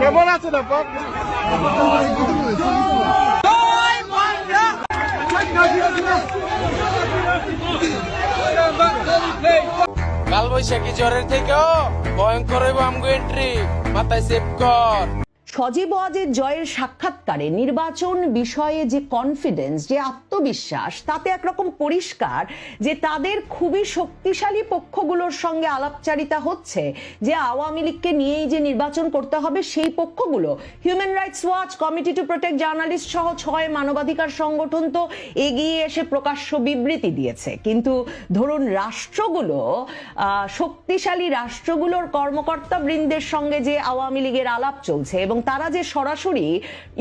কেমন আছেন আপা? কালবৈশাখী জ্বরের থেকেও ভয়ঙ্কর হইব আমগো এন্ট্রি, মাথায় সেভ কর। সজীব ওয়াজেদ জয়ের সাক্ষাৎকারে নির্বাচন বিষয়ে যে কনফিডেন্স, যে আত্মবিশ্বাস, তাতে একরকম পরিষ্কার যে তাদের খুবই শক্তিশালী পক্ষগুলোর সঙ্গে আলাপচারিতা হচ্ছে যে আওয়ামী লীগকে নিয়েই যে নির্বাচন করতে হবে সেই পক্ষগুলো, human rights watch, committee to protect journalist সহ 6 মানবাধিকার সংগঠন তো এগিয়ে এসে প্রকাশ্য বিবৃতি দিয়েছে। কিন্তু ধরুন রাষ্ট্রগুলো, শক্তিশালী রাষ্ট্রগুলোর কর্মকর্তা বৃন্দের সঙ্গে যে আওয়ামী লীগের আলাপ চলছে এবং তারা যে সরাসরি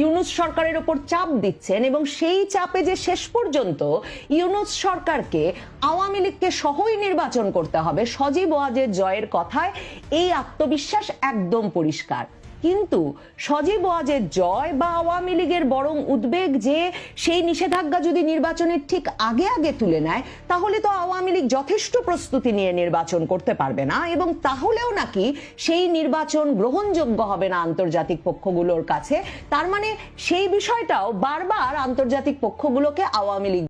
ইউনূস সরকারের উপর চাপ দিচ্ছেন এবং সেই চাপে যে শেষ পর্যন্ত ইউনূস সরকারকে আওয়ামী লীগকে সহই নির্বাচন করতে হবে, সজীব ওয়াজেদ জয়ের কথায় এই আত্মবিশ্বাস একদম পরিষ্কার। কিন্তু সজীব ওয়াজেদ জয় বা আওয়ামী লীগের বরং উদ্বেগ যে সেই নিষেধাজ্ঞা যদি নির্বাচনের ঠিক আগে আগে তুলে নেয় তাহলে তো আওয়ামী লীগ যথেষ্ট প্রস্তুতি নিয়ে নির্বাচন করতে পারবে না এবং তাহলেও নাকি সেই নির্বাচন গ্রহণযোগ্য হবে না আন্তর্জাতিক পক্ষগুলোর কাছে। তার মানে সেই বিষয়টাও বারবার আন্তর্জাতিক পক্ষগুলোকে আওয়ামী লীগ।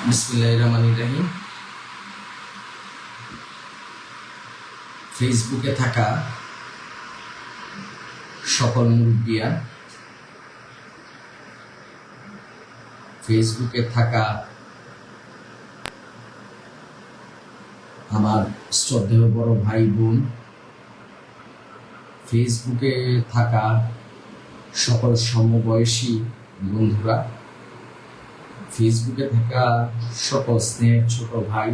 বিসমিল্লাহির রহমানির রহিম। ফেসবুকে থাকা সকল মুরব্বিয়ান, ফেসবুকে থাকা আমার শ্রদ্ধেয় বড় ভাই বোন, ফেসবুকে থাকা সকল সমবয়সী বন্ধুরা, ফেসবুকে থাকা সকল স্নেহের ছোট ভাই,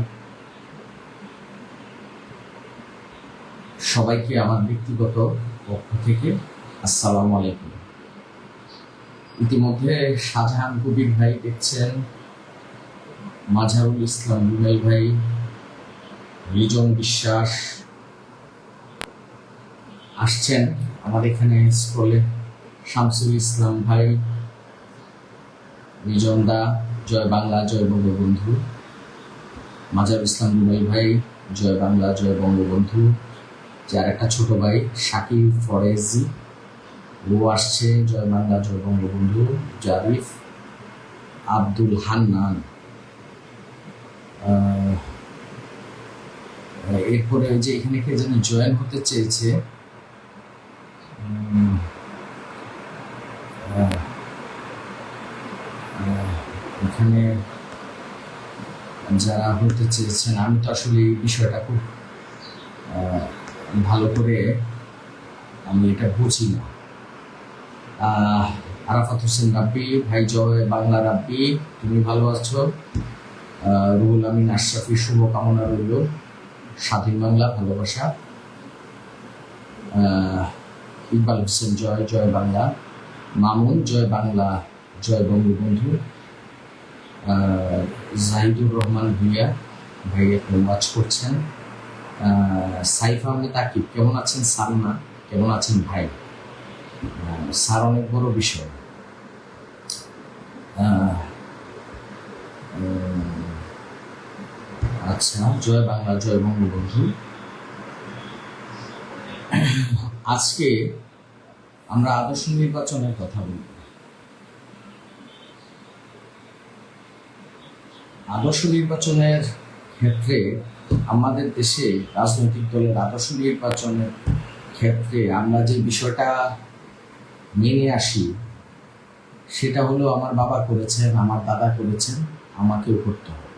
সবাইকে আমার ব্যক্তিগত পক্ষ থেকে আসসালামু আলাইকুম। ইতিমধ্যে শাহজাহান কবির ভাই দেখছেন, মাঝারুল ইসলাম রুবেল ভাই, রিজন বিশ্বাস আসছেন আমার এখানে স্ক্রলে, শামসুল ইসলাম ভাই, রিজন দা, জয় বাংলা জয় বঙ্গবন্ধু, মাঝারুল ইসলাম রুবেল ভাই, জয় বাংলা জয় বঙ্গবন্ধু, যার একটা ছোট ভাই শাকিল ফরেজি, ও আসছে, জয় বাংলা জয় বঙ্গবন্ধু, জারিফ, আব্দুল হান্নান, এরপরে যে এখানে কে যেন জয়েন হতে চেয়েছে, এখানে যারা হতে চেয়েছেন, আমি তো আসলে এই বিষয়টা খুব ভালো করে আমি এটা বুঝি না। আরাফাত হোসেন রাব্বি ভাই, জয় বাংলা রাব্বি, তুমি ভালো আছো? রুহুল আমিন আশরাফি, শুভকামনা রইল, স্বাধীন বাংলা ভালোবাসা। ইকবাল হোসেন জয়, জয় বাংলা। মামুন, জয় বাংলা জয় বঙ্গবন্ধু। জাহিদুর রহমান ভুইয়া ভাই এখন ওয়াচ করছেন। সাইফ আহমেদ আকিব, কেমন আছেন? সালমা, কেমন আছেন ভাই? স্যার, অনেক বড় বিষয়। আচ্ছা, জয় বাংলা জয় বঙ্গবন্ধু। আজকে আমরা আদর্শ নির্বাচনের কথা বলব। আদর্শ নির্বাচনের ক্ষেত্রে আমাদের দেশে রাজনৈতিক দলের আদর্শ নির্বাচনের ক্ষেত্রে আমরা যে বিষয়টা মেনে আসি সেটা হলো আমার বাবা করেছেন, আমার দাদা করেছেন, আমাকেও করতে হবে।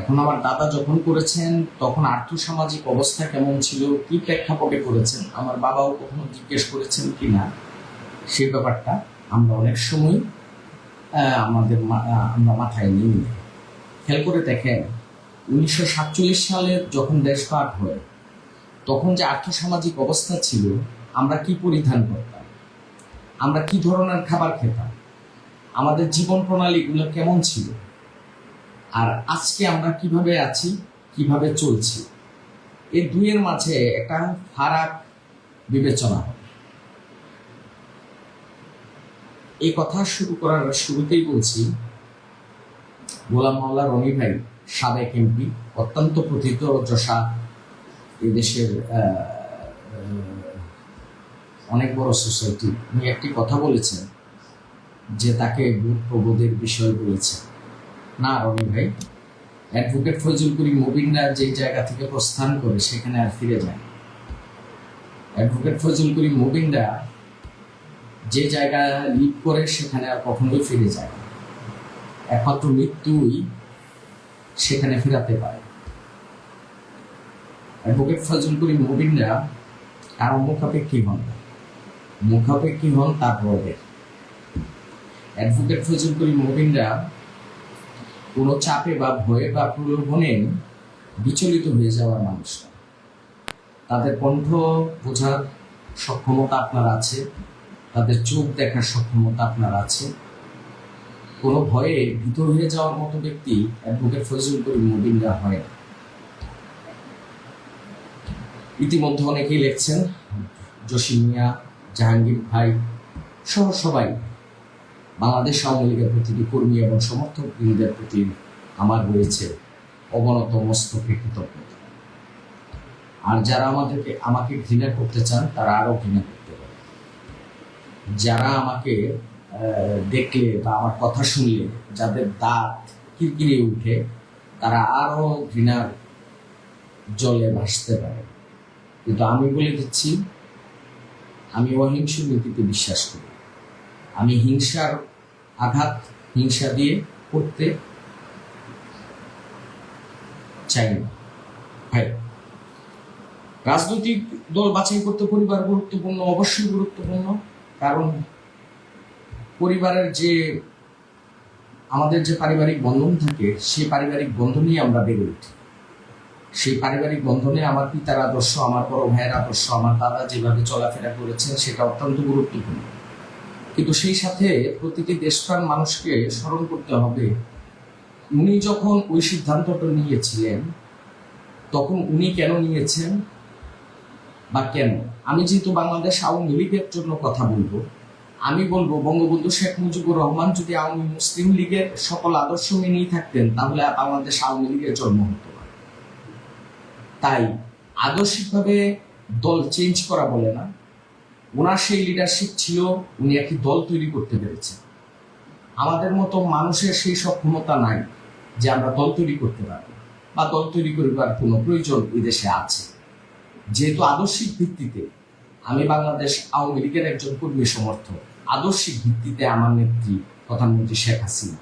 এখন আমার দাদা যখন করেছেন তখন আর্থসামাজিক অবস্থা কেমন ছিল, কি প্রেক্ষাপটে করেছেন, আমার বাবাও কখনো জিজ্ঞেস করেছেন কিনা, সেই ব্যাপারটা আমরা অনেক সময় আমরা মাথায় নিই। খেয়াল করে দেখেন, 1947 সালের যখন দেশ ভাগ হয় তখন যে আর্থসামাজিক অবস্থা ছিল, আমরা কি পরিধান করতাম, আমরা কি ধরনের খাবার খেতাম, আমাদের জীবন প্রণালীগুলো কেমন ছিল, আর আজকে আমরা কিভাবে আছি, কিভাবে চলছি, এই দুইয়ের মাঝে একটা ফারাক বিবেচনা হয়। এই কথা শুরু করার শুরুতেই বলছি, গোলাম মাওলা রনি ভাই, সাবেক এমপি, অত্যন্ত প্রথিত যশা এদেশের অনেক বড় সোসাইটি, উনি একটি কথা বলেছেন যে তাকে বোধ প্রবোধের বিষয় বলেছে। না রনি ভাই, অ্যাডভোকেট ফজল করিম মুবিনরা যে জায়গা থেকে প্রস্থান করে সেখানে আর ফিরে যায় না। অ্যাডভোকেট ফজল করিম মুবিনরা যে জায়গা লিভ করে সেখানে আর কখনোই ফিরে যায় না। একমাত্র মৃত্যুই সেখানে ফেরাতে পারে। অ্যাডভোকেট ফজল করিম মুবিনরা কারো মুখাপেক্ষী হন না, মুখাপেক্ষী হন তার রবের। অ্যাডভোকেট ফজল করিম মুবিনরা কোনো চাপে বা ভয়ে বা প্রলোভনে বিচলিত হয়ে যাওয়ার মানুষ না। তাদের কণ্ঠ বোঝার সক্ষমতা আপনার আছে, তাদের চোখ দেখার সক্ষমতা আপনার আছে। কোনো ভয়ে ভীত হয়ে যাওয়ার মতো ব্যক্তি অ্যাডভোকেট ফজল করিম মুবিনরা হয় না। ইতিমধ্যে অনেকেই লিখছেন, জসিম মিয়া, জাহাঙ্গীর ভাই সহ সবাই বাংলাদেশ আওয়ামী লীগের প্রতিটি কর্মী এবং সমর্থক বৃন্দের প্রতি আমার রয়েছে অবনত মস্তকে কৃতজ্ঞতা। আর যারা আমাকে ঘৃণা করতে চান তারা আরো ঘৃণা করতে পারে। যারা আমাকে দেখলে বা আমার কথা শুনলে যাদের দাঁত কিরকিরে উঠে তারা আরো ঘৃণার জলে ভাসতে পারে। কিন্তু আমি বলে দিচ্ছি, আমি অহিংস নীতিতে বিশ্বাস করি। আমি হিংসার আঘাত হিংসা দিয়ে করতে চাই না। ভাই, রাজনৈতিক দল বাছাই করতে পরিবার গুরুত্বপূর্ণ, অবশ্যই গুরুত্বপূর্ণ। কারণ পরিবারের আমাদের যে পারিবারিক বন্ধন থাকে, সেই পারিবারিক বন্ধনেই আমরা বেড়ে উঠি। সেই পারিবারিক বন্ধনে আমার পিতার আদর্শ, আমার বড় ভাইয়ের আদর্শ, আমার দাদা যেভাবে চলাফেরা করেছেন সেটা অত্যন্ত গুরুত্বপূর্ণ। কিন্তু সেই সাথে প্রতিটি দেশপ্রাণ মানুষকে স্মরণ করতে হবে, উনি যখন ওই সিদ্ধান্তটা নিয়েছিলেন তখন উনি কেন নিয়েছেন বা কেন। আমি যেহেতু বাংলাদেশ আওয়ামী লীগের জন্য কথা বলবো, আমি বলবো বঙ্গবন্ধু শেখ মুজিবুর রহমান যদি আওয়ামী মুসলিম লীগের সকল আদর্শ মেনেই থাকতেন তাহলে বাংলাদেশ আওয়ামী লীগের জন্ম হতো না। তাই আদর্শিকভাবে দল চেঞ্জ করা বলে না, ওনার সেই লিডারশিপ ছিল, উনি একটি দল তৈরি করতে পেরেছেন। আমাদের মতো মানুষের সেই সক্ষমতা নাই যে আমরা দল তৈরি করতে পারবো বা দল তৈরি করিবার কোনো প্রয়োজন এই দেশে আছে। যেহেতু আদর্শিক ভিত্তিতে আমি বাংলাদেশ আওয়ামী লীগের একজন কর্মী সমর্থক, আদর্শিক ভিত্তিতে আমার নেত্রী প্রধানমন্ত্রী শেখ হাসিনা,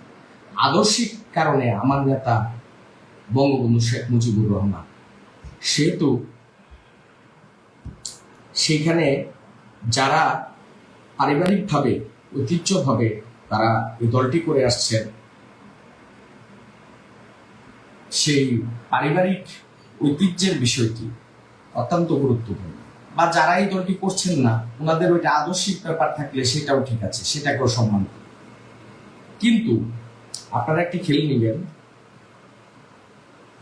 আদর্শিক কারণে আমার নেতা বঙ্গবন্ধু শেখ মুজিবুর রহমান, সেহেতু সেখানে যারা পারিবারিকভাবে ঐতিহ্যভাবে তারা এই দলটি করে আসছেন, সেই পারিবারিক ঐতিহ্যের বিষয়টি অত্যন্ত গুরুত্বপূর্ণ। বা যারা এই দলটি করছেন না, ওনাদের ওইটা আদর্শিক ব্যাপার থাকলে সেটাও ঠিক আছে, সেটাকেও সম্মান করি। কিন্তু আপনারা একটি খেলে নিবেন,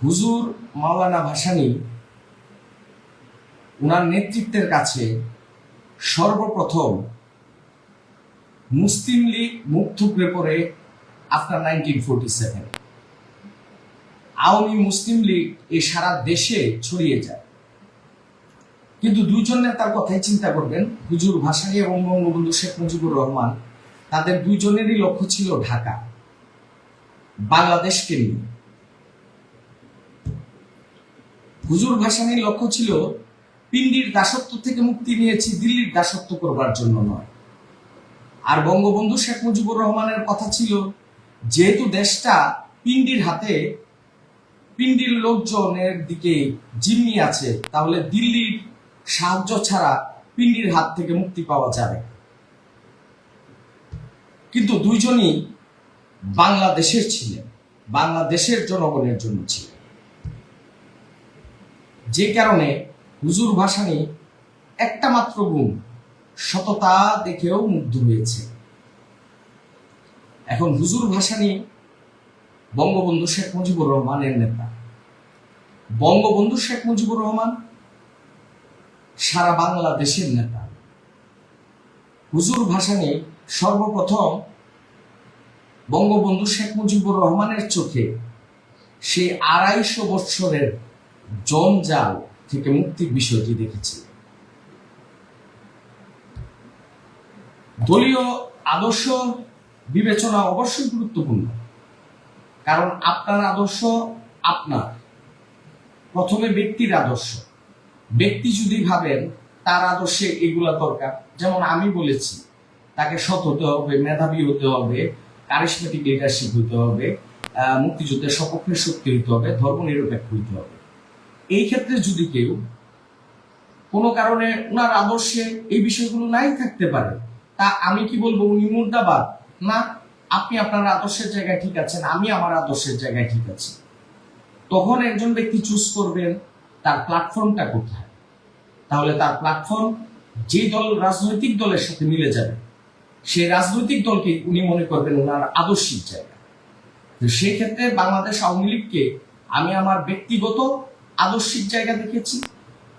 হুজুর মাওলানা ভাসানী ওনার নেতৃত্বের কাছে সর্বপ্রথম মুসলিম লীগ মুখ থুবড়ে পড়ে আফটার 1947। আওয়ামী মুসলিম লীগ এই সারা দেশে ছড়িয়ে যায়। কিন্তু দুইজন নেতার কথাই চিন্তা করবেন, হুজুর ভাসানী এবং বঙ্গবন্ধু শেখ মুজিবুর রহমান, তাদের দুইজনেরই লক্ষ্য ছিল ঢাকা, বাংলাদেশকে নিয়ে। হুজুর ভাসানীর লক্ষ্য ছিল পিন্ডির দাসত্ব থেকে মুক্তি নিয়েছি, দিল্লির দাসত্ব করবার জন্য নয়। আর বঙ্গবন্ধু শেখ মুজিবুর রহমানের কথা ছিল, যেহেতু দেশটা পিন্ডির হাতে, পিন্ডির লোকজনের দিকে জিম্মি আছে, তাহলে দিল্লির সাহায্য ছাড়া পিন্ডির হাত থেকে মুক্তি পাওয়া যাবে। কিন্তু দুইজনই বাংলাদেশের ছিলেন, বাংলাদেশের জনগণের জন্য ছিলেন। যে কারণে হুজুর ভাসানী একটা মাত্র গুণ, সততা দেখেও মুগ্ধ হয়েছে। এখন হুজুর ভাসানী বঙ্গবন্ধু শেখ মুজিবুর রহমানের নেতা। বঙ্গবন্ধু শেখ মুজিবুর রহমান সারা বাংলাদেশের নেতা। হুজুর ভাসানী সর্বপ্রথম বঙ্গবন্ধু শেখ মুজিবুর রহমানের চোখে সেই 250 বৎসরের জঞ্জাল থেকে মুক্তির বিষয়টি দেখেছিলেন। দলীয় আদর্শ বিবেচনা অবশ্যই গুরুত্বপূর্ণ, কারণ আপনার আদর্শ আপনার, প্রথমে ব্যক্তির আদর্শ। ব্যক্তি যদি ভাবেন তার আদর্শে এগুলা দরকার, যেমন আমি বলেছি তাকে সৎ হতে হবে, মেধাবী হতে হবে, কারিশমেটিক লিডারশিপ হতে হবে, মুক্তিযুদ্ধের সপক্ষের শক্তি হতে হবে, ধর্মনিরপেক্ষ হতে হবে। এই ক্ষেত্রে যদি কেউ কোনো কারণে ওনার আদর্শে এই বিষয়গুলো নাই থাকতে পারে, তা আমি কি বলবো উনি মুর্দাবাদ? না, আপনি আপনার আদর্শের জায়গায় ঠিক আছেন, আমি আমার আদর্শের জায়গায় ঠিক আছি। তখন একজন ব্যক্তি চুজ করবেন তার প্ল্যাটফর্মটা কোথায়। তাহলে তার প্ল্যাটফর্ম যে দল রাজনৈতিক দলের সাথে মিলে যাবে, সেই রাজনৈতিক দলকে উনি মনে করবেন ওনার আদর্শিক জায়গা। তো সেই ক্ষেত্রে বাংলাদেশ আওয়ামী লীগকে আমি আমার ব্যক্তিগত আদর্শিক জায়গা দেখেছি,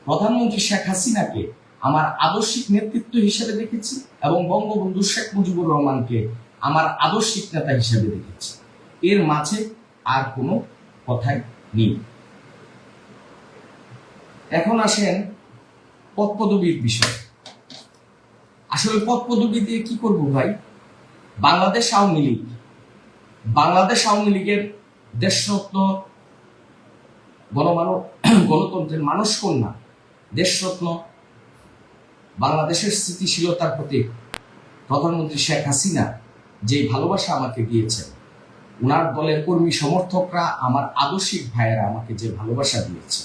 প্রধানমন্ত্রী শেখ হাসিনাকে আমার আদর্শিক নেতৃত্ব হিসেবে দেখেছি, এবং বঙ্গবন্ধু শেখ মুজিবুর রহমানকে আমার আদর্শিক নেতা হিসেবে দেখেছি। এর মাঝে আর কোনো কথাই নেই। এখন আসেন পদ পদবীর বিষয়। আসলে পদ পদবী দিয়ে কি করবো ভাই? বাংলাদেশ আওয়ামী লীগের দেশরত্ন, গণতন্ত্রের মানস কন্যা, দেশরত্ন, বাংলাদেশের স্থিতিশীলতার প্রতি প্রধানমন্ত্রী শেখ হাসিনা যে ভালোবাসা আমাকে দিয়েছেন, উনার দলের কর্মী সমর্থকরা, আমার আদর্শিক ভাইয়েরা আমাকে যে ভালোবাসা দিয়েছে,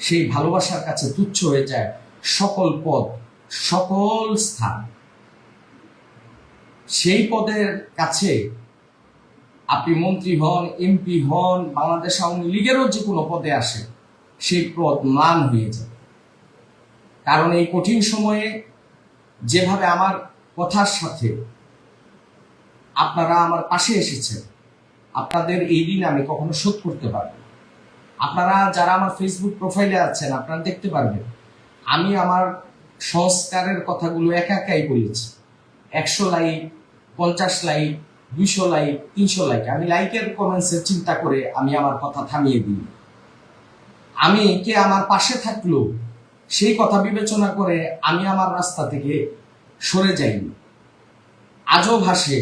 সেই ভালোবাসার কাছে তুচ্ছ হয়ে যায় সকল পদ, সকল স্থান। সেই পদের কাছে আপনি মন্ত্রী হন, এমপি হন, বাংলাদেশ আওয়ামী লীগেরও যে কোনো পদে আসে, সেই পদ ম্লান হয়ে যায়। কারণ এই কঠিন সময়ে যেভাবে আমার কথার সাথে আপনারা আমার পাশে এসেছেন, আপনাদের এই দিন আমি কখনো শোধ করতে পারব না। আপনারা যারা আমার ফেসবুক প্রোফাইলে আছেন, আপনারা দেখতে পারবেন আমি আমার সংস্কারের কথাগুলো একাই বলেছি। 100 লাইক, 50 লাইক, 200 লাইক, 300 লাইক, আমি লাইকের কমেন্টসের চিন্তা করে আমি আমার কথা থামিয়ে দিই। আমি কে আমার পাশে থাকলো সেই কথা বিবেচনা করে আমি আমার রাস্তা থেকে সরে যাইনি। আজও ভাসে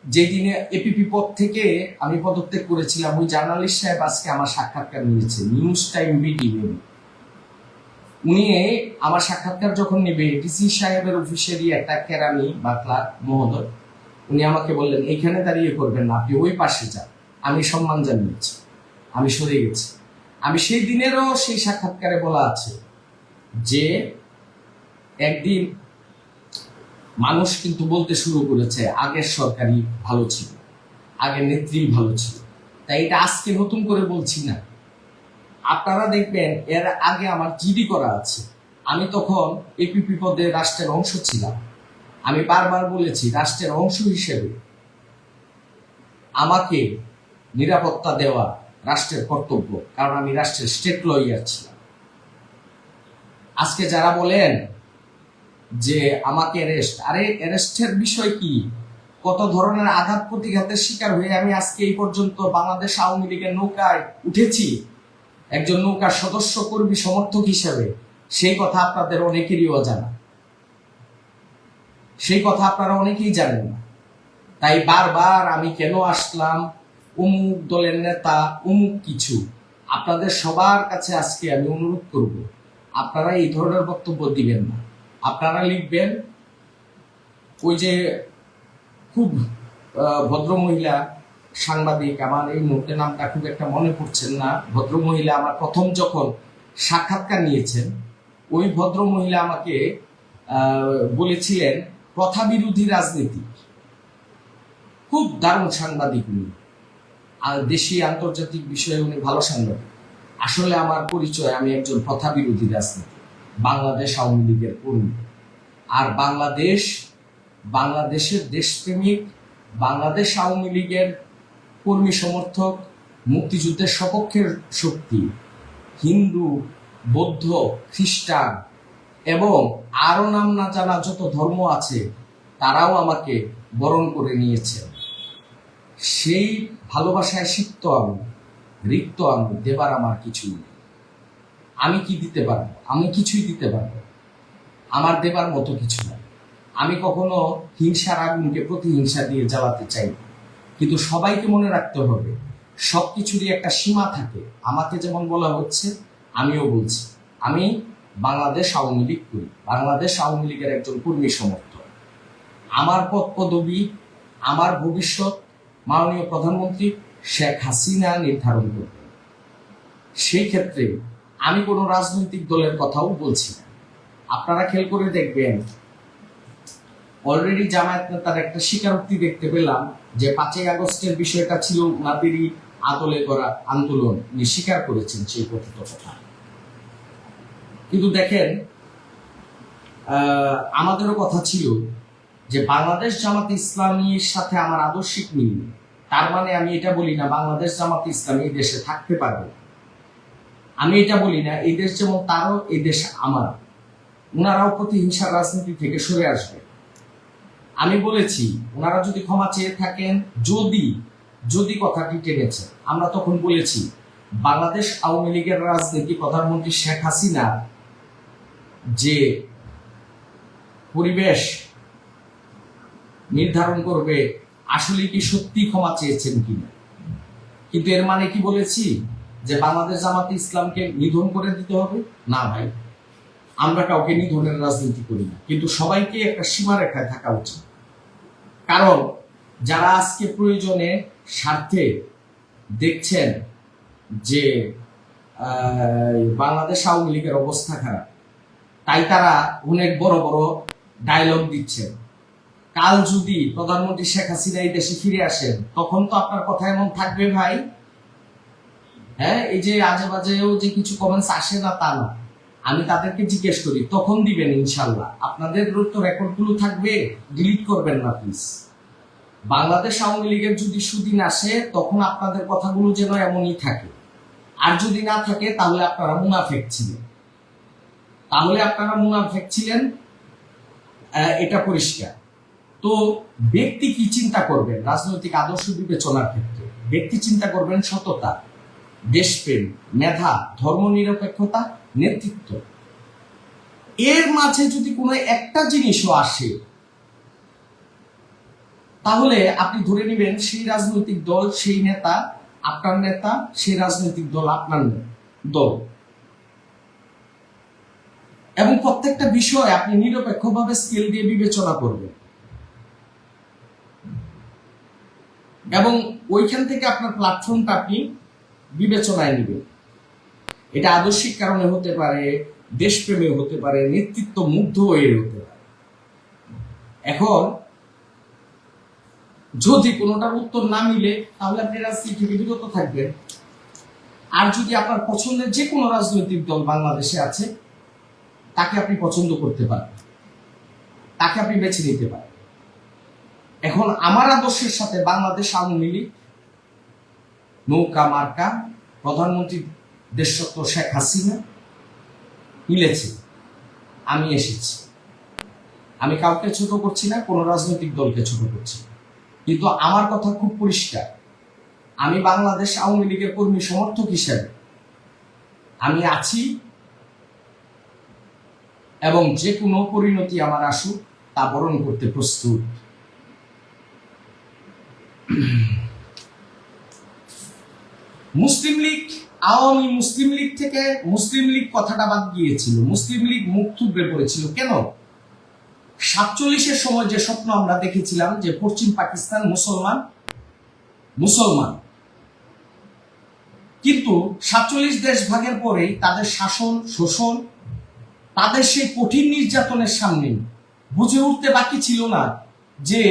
যে দিনে এপিপি পদ থেকে আমি পদত্যাগ করেছিলাম, ওই জার্নালিস্ট সাহেব আজকে আমার সাক্ষাৎকার নিয়েছে, নিউজ টাইম বিডি। উনি আমার সাক্ষাৎকার যখন নেবে, ডিসি সাহেবের অফিসেরই একটা কেরানি বা ক্লার্ক মহোদয়, উনি আমাকে বললেন এইখানে দাঁড়িয়ে করবেন না, আপনি ওই পাশে যান। আমি সম্মান জানিয়েছি, আমি সরে গেছি। আমি সেই দিনেরও সেই সাক্ষাৎকারে বলা আছে যে একদিন মানুষ কিন্তু বলতে শুরু করেছে আগের সরকারই ভালো ছিল, আগের নেত্রী ভালো ছিল। তাই এটা আজকে নতুন করে বলছি না, আপনারা দেখবেন এর আগে আমার জিডি করা আছে। আমি তখন এপিপি পদে রাষ্ট্রের অংশ ছিলাম। আমি বারবার বলেছি রাষ্ট্রের অংশ হিসেবে আমাকে নিরাপত্তা দেওয়া রাষ্ট্রের কর্তব্য, কারণ আমি রাষ্ট্রের স্টেট লয়ার ছিলাম। আজকে যারা বলেন যে আমাকে অ্যারেস্টের বিষয় কি, কত ধরনের আঘাত প্রতিঘাতের শিকার হয়ে আমি আজকে এই পর্যন্ত বাংলাদেশ আওয়ামী লীগের নৌকায় উঠেছি একজন নৌকার সদস্য, কর্মী, সমর্থক হিসেবে, সেই কথা আপনাদের অনেকেরই অজানা, সেই কথা আপনারা অনেকেই জানেন না। তাই বারবার আমি কেন আসলাম, অমুক দলের নেতা, অমুক কিছু, আপনাদের সবার কাছে আজকে আমি অনুরোধ করব, আপনারা এই ধরনের বক্তব্য দিবেন না। আপনারা লিখবেন, ওই যে খুব ভদ্রমহিলা সাংবাদিক, আমার এই মুহূর্তে নামটা খুব একটা মনে পড়ছেন না, ভদ্রমহিলা আমার প্রথম যখন সাক্ষাৎকার নিয়েছেন, ওই ভদ্রমহিলা আমাকে বলেছিলেন প্রথা বিরোধী রাজনীতি। খুব দারুণ সাংবাদিক উনি, আর দেশি আন্তর্জাতিক বিষয়ে উনি ভালো সাংবাদিক। আসলে আমার পরিচয়, আমি একজন প্রথা বিরোধী রাজনীতি, বাংলাদেশ আওয়ামী লীগের কর্মী। আর বাংলাদেশের দেশপ্রেমিক, বাংলাদেশ আওয়ামী লীগের কর্মী সমর্থক, মুক্তিযুদ্ধের সপক্ষের শক্তি, হিন্দু, বৌদ্ধ, খ্রিস্টান এবং আরো নাম না জানা যত ধর্ম আছে, তারাও আমাকে বরণ করে নিয়েছে। সেই ভালোবাসায় সিক্ত আমি, রিক্ত আমি, দেবার আমার কিছু নেই। আমি কি দিতে পারবো? আমি কিছুই দিতে পারবো, আমার দেবার মতো কিছু নাই। আমি কখনো হিংসার আগুনকে প্রতিহিংসা দিয়ে জ্বালাতে চাই না। কিন্তু সবাইকে মনে রাখতে হবে সবকিছুরই একটা সীমা থাকে। আমাকে যেমন বলা হচ্ছে, আমিও বলছি, আমি বাংলাদেশ আওয়ামী লীগ করি, বাংলাদেশ আওয়ামী লীগের একজন কর্মী সমর্থক। আমার পদ পদবি, আমার ভবিষ্যৎ মাননীয় প্রধানমন্ত্রী শেখ হাসিনা নির্ধারণ করবেন। সেই ক্ষেত্রে আমি কোনো রাজনৈতিক দলের কথাও বলছি না। আপনারা খেয়াল করে দেখবেন, অলরেডি জামায়াত নেতার একটা স্বীকারোক্তি দেখতে পেলাম যে 5ই আগস্টের বিষয়টা ছিল ওনাদেরই আদলে করা আন্দোলন, উনি স্বীকার করেছেন সেই কথিত কথা। কিন্তু দেখেন, আমাদেরও কথা ছিল যে বাংলাদেশ জামাত ইসলামীর সাথে আমার আদর্শিক মিল, তার মানে আমি এটা বলি না বাংলাদেশ জামাত ইসলামী এই দেশে থাকতে পারবে। আমি এটা বলি না এই দেশ যেমন তারও, এই দেশ আমার, ওনারাও প্রতিহিংসার রাজনীতি থেকে সরে আসবে। আমি বলেছি ওনারা যদি ক্ষমা চেয়ে থাকেন, যদি কথাটি টেনেছে, আমরা তখন বলেছি বাংলাদেশ আওয়ামী লীগের রাজনীতি প্রধানমন্ত্রী শেখ হাসিনা যে পরিবেশ নির্ধারণ করবে আসলে কি সত্যি ক্ষমা চেয়েছেন কিনা। কিন্তু এর মানে কি বলেছি যে বাংলাদেশ জামাতে ইসলামকে নিধন করে দিতে হবে? না ভাই, আমরা কাউকে নিধনের রাজনীতি করি না, কিন্তু সবাইকে একটা সীমারেখায় থাকা উচিত। কারণ যারা আজকে প্রয়োজনে স্বার্থে দেখছেন যে বাংলাদেশ আওয়ামী লীগের অবস্থা খারাপ, তাই তারা অনেক বড় বড় ডায়লগ দিচ্ছেন। কাল যদি প্রধানমন্ত্রী শেখ হাসিনা এই দেশে ফিরে আসেন, তখন তো আপনার কথা এমন থাকবে ভাই। হ্যাঁ, এই যে আজে বাজেও যে কিছু কমেন্টস আসে না তা না, আমি তাদেরকে জিজ্ঞেস করি, তখন দিবেন ইনশাল্লাহ। আপনাদের তো রেকর্ডগুলো থাকবে, ডিলিট করবেন না প্লিজ। বাংলাদেশ আওয়ামী লীগের যদি সুদিন আসে, তখন আপনাদের কথাগুলো যেন এমনই থাকে। আর যদি না থাকে তাহলে আপনারা মুনাফেক ছিলেন, এটা পরিষ্কার। তো ব্যক্তি কি চিন্তা করবেন রাজনৈতিক আদর্শ বিবেচনার ক্ষেত্রে? ব্যক্তি চিন্তা করবেন সততা, দেশপ্রেম, মেধা, ধর্মনিরপেক্ষতা, নেতৃত্ব। এর মাঝে যদি কোনো একটা জিনিসও আসে, তাহলে আপনি ধরে নেবেন সেই রাজনৈতিক দল, সেই নেতা আপনার নেতা, সেই রাজনৈতিক দল আপনার দল। এবং প্রত্যেকটা বিষয় আপনি নিরপেক্ষভাবে স্কেল দিয়ে বিবেচনা করবেন, এবং ওইখান থেকে আপনার প্ল্যাটফর্মটা আপনি বিবেচনায় নেবেন। এটা আদর্শিক কারণে হতে পারে, দেশপ্রেমে হতে পারে, নেতৃত্ব মুগ্ধ হয়ে হতে পারে। এখন যদি কোনোটার উত্তর না মিলে, তাহলে আপনি রাজনীতি থেকে বিরত থাকবেন। আর যদি আপনার পছন্দের যে কোনো রাজনৈতিক দল বাংলাদেশে আছে, তাকে আপনি পছন্দ করতে পারেন, তাকে আপনি বেছে নিতে পারেন। এখন আমার আদর্শের সাথে বাংলাদেশ আওয়ামী লীগ, নৌকা মার্কা, প্রধানমন্ত্রী দেশরত্ন শেখ হাসিনা মিলেছে। আমি এসেছি, আমি কাউকে ছোট করছি না, কোন রাজনৈতিক দলকে ছোট করছি না, কিন্তু আমার কথা খুব পরিষ্কার। আমি বাংলাদেশ আওয়ামী লীগের কর্মী সমর্থক হিসেবে আমি আছি, এবং যে কোনো পরিণতি আমার আসুক তা বরণ করতে প্রস্তুত। মুসলিম লীগ, আওয়ামী মুসলিম লীগ থেকে মুসলিম লীগ কথাটা বাদ গিয়েছিল, মুসলিম লীগ মুখ থুবড়ে পড়েছিল। কেন? 47-এর সময় যে স্বপ্ন আমরা দেখেছিলাম যে পশ্চিম পাকিস্তান মুসলমান, কিন্তু 47 দেশ ভাগের পরেই তাদের শাসন, শোষণ, তাদের সেই কঠিন নির্যাতনের সামনে বুঝে উঠতে বাকি ছিল না যে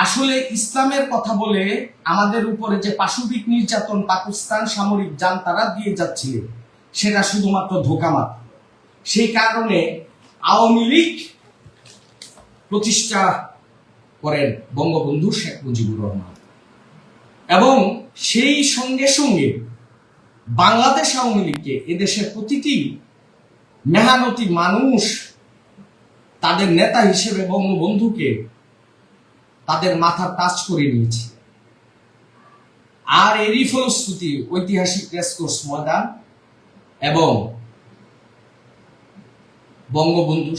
আসলে ইসলামের কথা বলে আমাদের উপরে যে পাশবিক নির্যাতন পাকিস্তান সামরিক জান্তারা দিয়ে যাচ্ছিলেন, সেটা শুধুমাত্র ধোঁকামাত্র। সেই কারণে আওয়ামী লীগ প্রতিষ্ঠা করেন বঙ্গবন্ধু শেখ মুজিবুর রহমান, এবং সেই সঙ্গে সঙ্গে বাংলাদেশ আওয়ামী লীগকে এদেশের প্রতিটি মেহনতি মানুষ তাদের নেতা হিসেবে বঙ্গবন্ধুকে তাদের মাথা টাচ করে নিয়েছে। আর এরই ফলশ্রুতি ঐতিহাসিক রেসকোর্স ময়দান এবং বঙ্গবন্ধু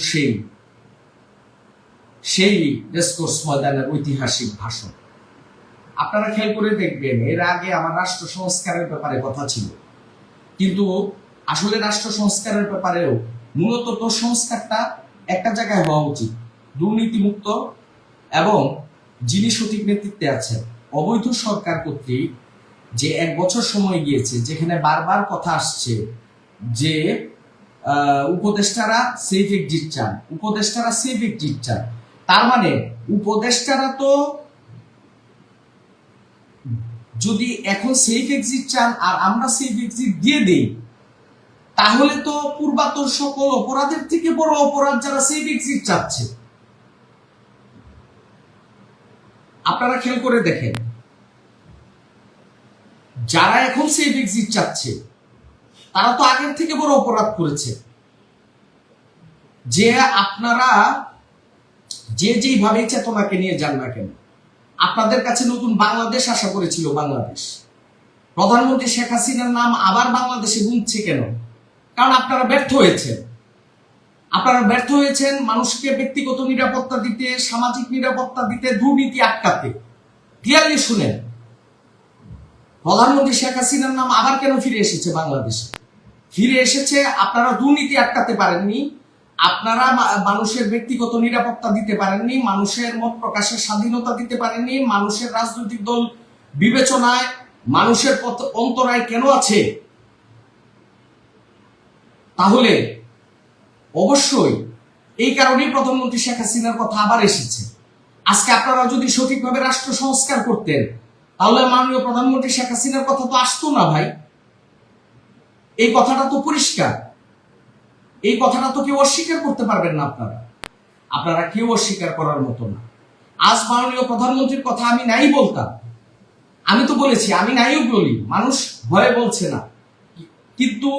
সেই রেসকোর্স ময়দানের ঐতিহাসিক ভাষণ। আপনারা খেয়াল করে দেখবেন, এর আগে আমার রাষ্ট্র সংস্কারের ব্যাপারে কথা ছিল, কিন্তু আসলে রাষ্ট্র সংস্কারের ব্যাপারেও মূলত তো সংস্কারটা একটা জায়গায় হওয়া উচিত, দুর্নীতিমুক্ত এবং যিনি সঠিক নেতৃত্বে আছেন। অবৈধ সরকার কর্তৃক যে 1 বছর সময় গিয়েছে, যেখানে বারবার কথা আসছে যে উপদেষ্টারা সেফ এক্সিট চান, উপদেষ্টারা সেফ এক্সিট চান, তার মানে উপদেষ্টারা তো যদি এখন সেফ এক্সিট চান আর আমরা সেফ এক্সিট দিয়ে দেই, তাহলে তো পূর্বাতর সকল অপরাধের থেকে বড় অপরাধ যারা সেফ এক্সিট চাচ্ছে। আপনারা খেয়াল করে দেখেন, যারা এখন সেফ এক্সিট চাচ্ছে তারা তো আগের থেকে বড় অপরাধ করেছে। যে আপনারা যেইভাবে চেতনাকে নিয়ে যান না কেন, আপনাদের কাছে নতুন বাংলাদেশ আশা করেছিল বাংলাদেশ। প্রধানমন্ত্রী শেখ হাসিনার নাম আবার বাংলাদেশে গুনছে কেন? কারণ আপনারা ব্যর্থ হয়েছেন। আপনারা ব্যর্থ হয়েছেন মানুষকে ব্যক্তিগত নিরাপত্তা দিতে, সামাজিক নিরাপত্তা দিতে, দুর্নীতি আটকাতে। ক্লিয়ারলি শুনেন, প্রধানমন্ত্রী শেখ হাসিনার নাম আবার কেন ফিরে এসেছে বাংলাদেশে? ফিরে এসেছে আপনারা দুর্নীতি আটকাতে পারেননি, আপনারা মানুষের ব্যক্তিগত নিরাপত্তা দিতে পারেননি, মানুষের মত প্রকাশের স্বাধীনতা দিতে পারেননি, মানুষের রাজনৈতিক দল বিবেচনায় মানুষের অন্তরায় কেন আছে? তাহলে অবশ্যই এই কারণেই প্রধানমন্ত্রী শেখ হাসিনার কথা আবার এসেছে। আজকে আপনারা যদি সঠিকভাবে রাষ্ট্র সংস্কার করতেন, তাহলে মাননীয় প্রধানমন্ত্রী শেখ হাসিনার কথা তো আসতো না ভাই। এই কথাটা তো পরিষ্কার, এই কথাটা তো কেউ অস্বীকার করতে পারবেন না। আপনারা কেউ অস্বীকার করার মতো না। আজ মাননীয় প্রধানমন্ত্রীর কথা আমি নাই বলতাম, আমি তো বলেছি, আমি নাইও বলি, মানুষ ভয়ে বলছে না, কিন্তু